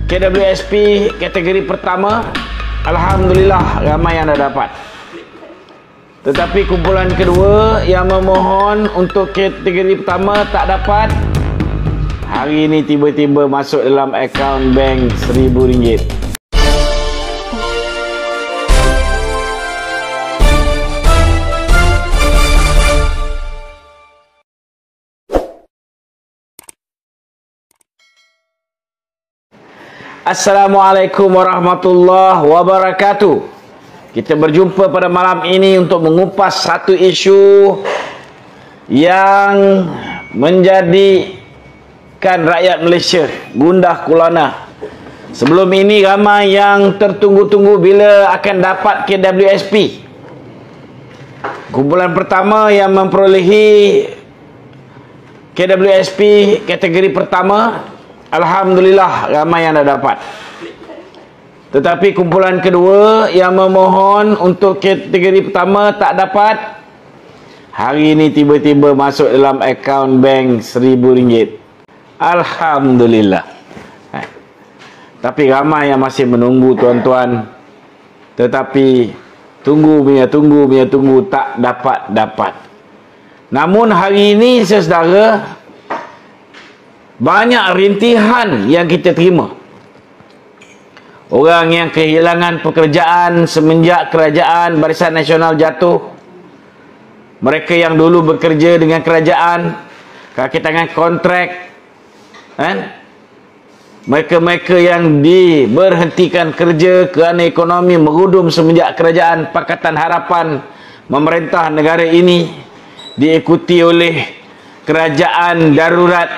KWSP kategori pertama, alhamdulillah ramai yang dah dapat. Tetapi kumpulan kedua yang memohon untuk kategori pertama tak dapat, hari ini tiba-tiba masuk dalam akaun bank RM1,000. Assalamualaikum warahmatullahi wabarakatuh. Kita berjumpa pada malam ini untuk mengupas satu isu yang menjadikan rakyat Malaysia gundah gulana. Sebelum ini ramai yang tertunggu-tunggu bila akan dapat KWSP. Kumpulan pertama yang memperolehi KWSP kategori pertama, alhamdulillah ramai yang dah dapat. Tetapi kumpulan kedua yang memohon untuk kategori pertama tak dapat, hari ini tiba-tiba masuk dalam akaun bank RM1,000. Alhamdulillah. Tapi ramai yang masih menunggu tuan-tuan. Tetapi tunggu tak dapat. Namun hari ini saudara, banyak rintihan yang kita terima. Orang yang kehilangan pekerjaan semenjak kerajaan Barisan Nasional jatuh. Mereka yang dulu bekerja dengan kerajaan, kaki tangan kontrak, mereka-mereka yang diberhentikan kerja kerana ekonomi merudum semenjak kerajaan Pakatan Harapan memerintah negara ini, diikuti oleh kerajaan darurat.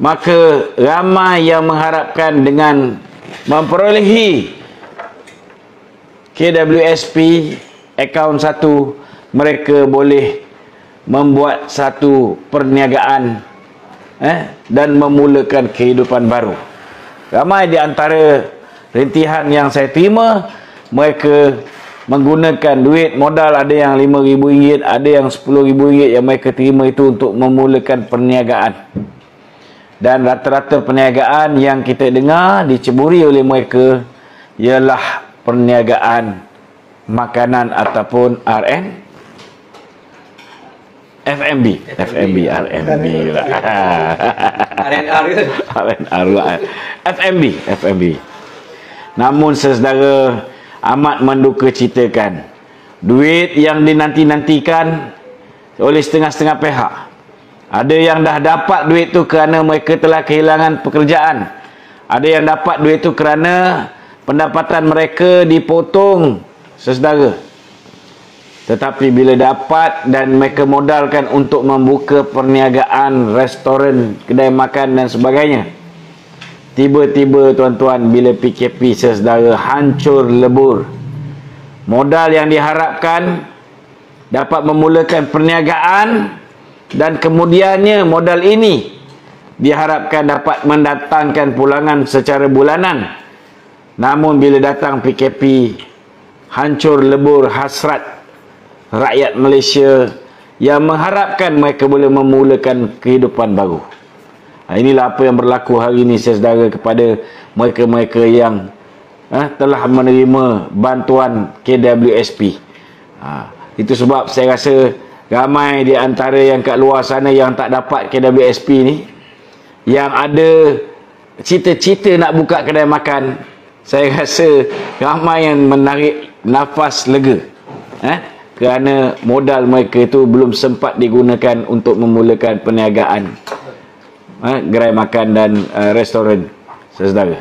Maka ramai yang mengharapkan dengan memperolehi KWSP akaun 1, mereka boleh membuat satu perniagaan dan memulakan kehidupan baru. Ramai di antara rintihan yang saya terima, mereka menggunakan duit modal, ada yang RM5,000, ada yang RM10,000 yang mereka terima itu untuk memulakan perniagaan. Dan rata-rata perniagaan yang kita dengar diceburi oleh mereka ialah perniagaan makanan ataupun FMB. Namun saudara, amat menduka citakan, duit yang dinanti-nantikan oleh setengah-setengah pihak. Ada yang dah dapat duit tu kerana mereka telah kehilangan pekerjaan. Ada yang dapat duit tu kerana pendapatan mereka dipotong, saudara. Tetapi bila dapat dan mereka modalkan untuk membuka perniagaan, restoran, kedai makan dan sebagainya, tiba-tiba tuan-tuan, bila PKP saudara hancur lebur. Modal yang diharapkan dapat memulakan perniagaan, dan kemudiannya modal ini diharapkan dapat mendatangkan pulangan secara bulanan. Namun bila datang PKP, hancur lebur hasrat rakyat Malaysia yang mengharapkan mereka boleh memulakan kehidupan baru. Inilah apa yang berlaku hari ini saudara kepada mereka-mereka yang telah menerima bantuan KWSP. Itu sebab saya rasa ramai di antara yang kat luar sana yang tak dapat KWSP ni, yang ada cita-cita nak buka kedai makan, saya rasa ramai yang menarik nafas lega, kerana modal mereka itu belum sempat digunakan untuk memulakan perniagaan gerai makan dan restoran, saudara.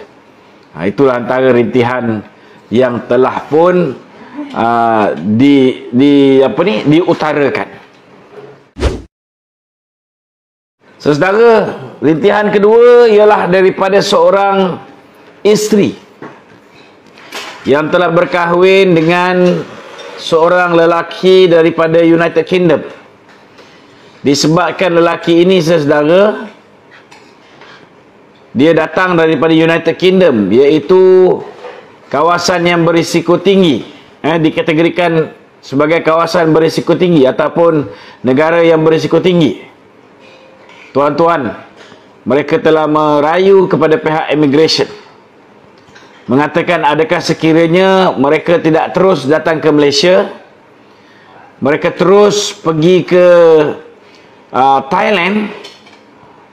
Itulah antara rintihan yang telah pun diutarakan. Saudara, rintihan kedua ialah daripada seorang isteri yang telah berkahwin dengan seorang lelaki daripada United Kingdom. Disebabkan lelaki ini, saudara, dia datang daripada United Kingdom, iaitu kawasan yang berisiko tinggi, dikategorikan sebagai kawasan berisiko tinggi ataupun negara yang berisiko tinggi. Tuan-tuan, mereka telah merayu kepada pihak immigration, mengatakan adakah sekiranya mereka tidak terus datang ke Malaysia, mereka terus pergi ke Thailand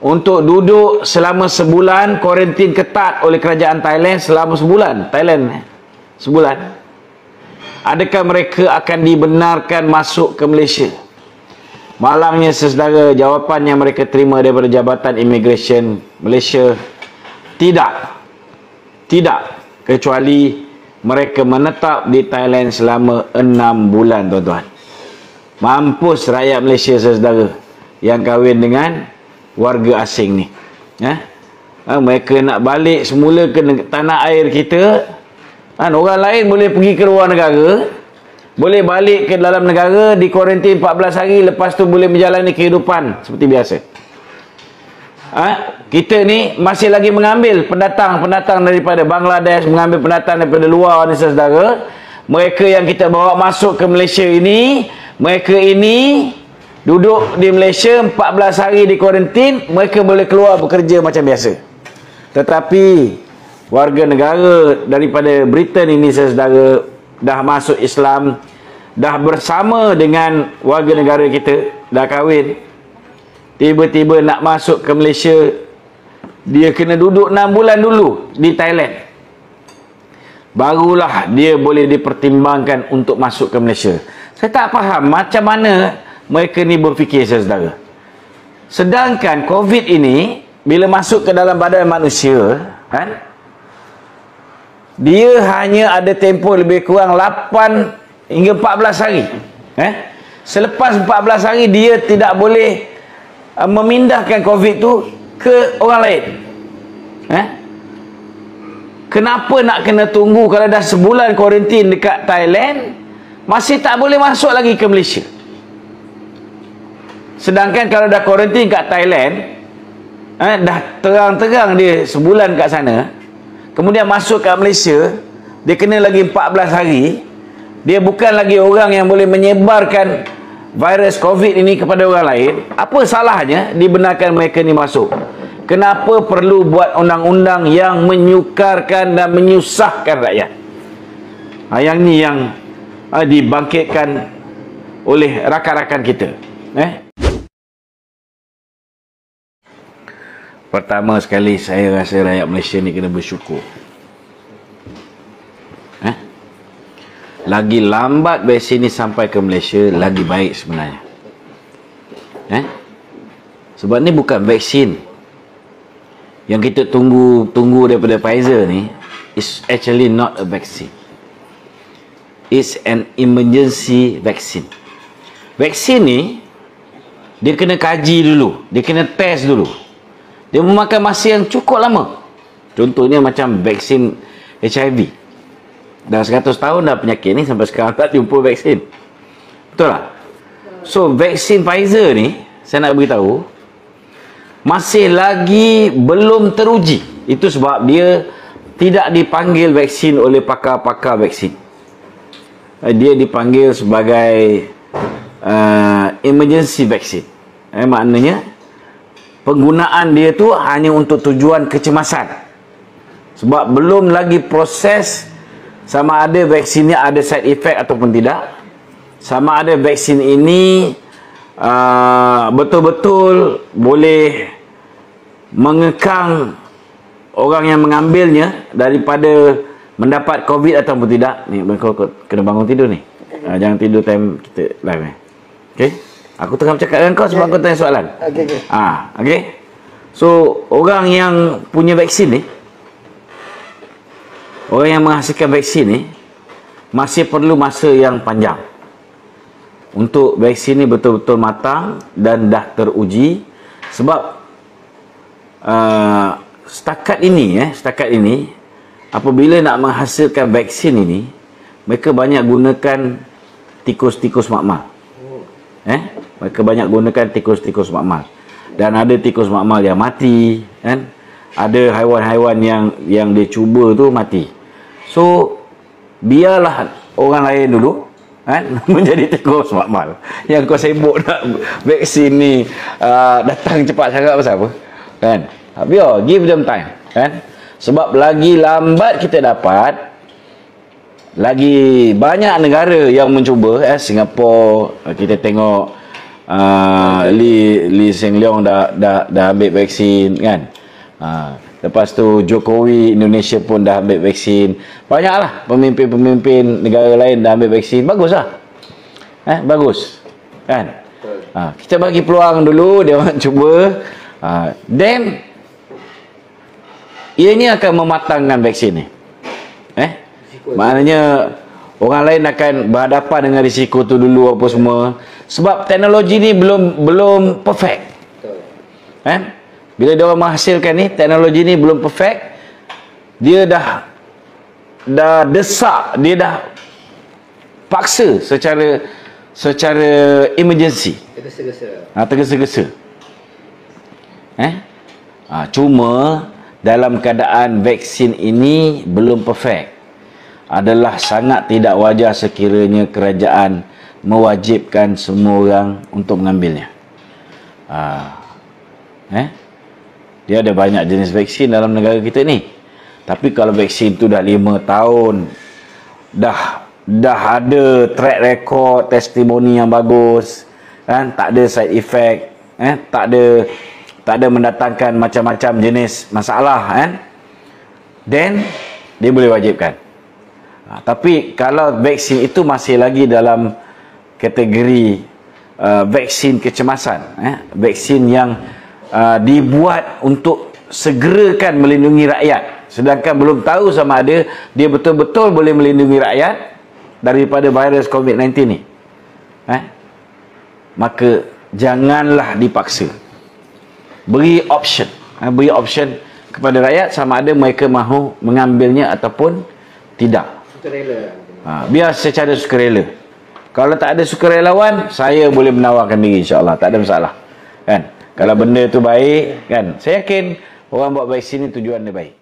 untuk duduk selama sebulan, kuarantin ketat oleh kerajaan Thailand selama sebulan. Thailand sebulan. Adakah mereka akan dibenarkan masuk ke Malaysia? Malangnya saudara, jawapan yang mereka terima daripada Jabatan Immigration Malaysia, tidak, kecuali mereka menetap di Thailand selama 6 bulan, tuan-tuan. Mampus rakyat Malaysia saudara yang kahwin dengan warga asing ni. Mereka nak balik semula ke tanah air kita. Orang lain boleh pergi ke luar negara, boleh balik ke dalam negara, di kuarantin 14 hari, lepas tu boleh menjalani kehidupan seperti biasa. Kita ni masih lagi mengambil pendatang daripada Bangladesh, mengambil pendatang daripada luar ni saudara. Mereka yang kita bawa masuk ke Malaysia ini, mereka ini duduk di Malaysia 14 hari di kuarantin, mereka boleh keluar bekerja macam biasa. Tetapi warga negara daripada Britain ini saudara, dah masuk Islam, dah bersama dengan warga negara kita, dah kahwin, tiba-tiba nak masuk ke Malaysia, dia kena duduk 6 bulan dulu di Thailand, barulah dia boleh dipertimbangkan untuk masuk ke Malaysia. Saya tak faham macam mana mereka ni berfikir saudara. Sedangkan COVID ini bila masuk ke dalam badan manusia, dia hanya ada tempoh lebih kurang 8 hingga 14 hari. Selepas 14 hari dia tidak boleh memindahkan COVID tu ke orang lain. Kenapa nak kena tunggu? Kalau dah sebulan kuarantin dekat Thailand, masih tak boleh masuk lagi ke Malaysia. Sedangkan kalau dah kuarantin kat Thailand, dah terang-terang dia sebulan kat sana, kemudian masuk kat Malaysia, dia kena lagi 14 hari. Dia bukan lagi orang yang boleh menyebarkan virus COVID ini kepada orang lain. Apa salahnya dibenarkan mereka ni masuk? Kenapa perlu buat undang-undang yang menyukarkan dan menyusahkan rakyat? Yang ni yang dibangkitkan oleh rakan-rakan kita. Pertama sekali, saya rasa rakyat Malaysia ni kena bersyukur. Lagi lambat vaksin ni sampai ke Malaysia, lagi baik sebenarnya. Sebab ni bukan vaksin yang kita tunggu daripada Pfizer ni. It's actually not a vaccine. It's an emergency vaccine. Vaksin ni dia kena kaji dulu, dia kena test dulu. Dia memakan masa yang cukup lama. Contohnya macam vaksin HIV. Dah 100 tahun dah penyakit ni, sampai sekarang tak jumpa vaksin. Betul tak? So vaksin Pfizer ni, saya nak beritahu, masih lagi belum teruji. Itu sebab dia tidak dipanggil vaksin oleh pakar-pakar vaksin. Dia dipanggil sebagai emergency vaccine. Maknanya penggunaan dia tu hanya untuk tujuan kecemasan. Sebab belum lagi proses sama ada vaksin ni ada side effect ataupun tidak. Sama ada vaksin ini betul-betul boleh mengekang orang yang mengambilnya daripada mendapat COVID ataupun tidak. Ni kau kena bangun tidur ni. Jangan tidur time kita live ni. Okey? Aku tengah bercakap dengan kau sebab kau tanya soalan. Okey. So, orang yang punya vaksin ni, orang yang menghasilkan vaksin ni, masih perlu masa yang panjang untuk vaksin ni betul-betul matang dan dah teruji. Sebab setakat ini apabila nak menghasilkan vaksin ini, mereka banyak gunakan tikus-tikus makmal. Mereka banyak gunakan tikus-tikus makmal. Dan ada tikus makmal yang mati, kan? Ada haiwan-haiwan yang dia cuba tu mati. So biarlah orang lain dulu, kan, menjadi tikus makmal. Yang kau sibuk nak vaksin ni datang cepat sangat pasal apa? Kan? Biar, give them time, kan? Sebab lagi lambat kita dapat, lagi banyak negara yang mencuba. Singapura, kita tengok Lee Hsien Loong dah ambil vaksin, kan? Lepas tu Jokowi Indonesia pun dah ambil vaksin. Banyaklah pemimpin-pemimpin negara lain dah ambil vaksin. Baguslah. Bagus, kan? Kita bagi peluang dulu dia orang cuba. Then ianya akan mematangkan vaksin ni. Maknanya orang lain akan berhadapan dengan risiko tu dulu apa semua. Sebab teknologi ni belum perfect. Bila dia orang menghasilkan ni, teknologi ni belum perfect. Dia dah desak, dia dah paksa secara emergency. Tergesa-gesa. Cuma dalam keadaan vaksin ini belum perfect, adalah sangat tidak wajar sekiranya kerajaan mewajibkan semua orang untuk mengambilnya. Dia ada banyak jenis vaksin dalam negara kita ni. Tapi kalau vaksin tu dah 5 tahun, dah ada track record, testimoni yang bagus, kan, tak ada side effect, tak ada mendatangkan macam-macam jenis masalah, kan, then dia boleh wajibkan. Tapi kalau vaksin itu masih lagi dalam kategori vaksin kecemasan, vaksin yang dibuat untuk segerakan melindungi rakyat, sedangkan belum tahu sama ada dia betul-betul boleh melindungi rakyat daripada virus COVID-19 ni, maka janganlah dipaksa. Beri option kepada rakyat sama ada mereka mahu mengambilnya ataupun tidak. Sukarela. Biar secara sukarela. Kalau tak ada sukarelawan, saya boleh menawarkan diri, insya-Allah, tak ada masalah, kan? Kalau benda tu baik, kan, saya yakin orang buat vaksin ni tujuan dia baik.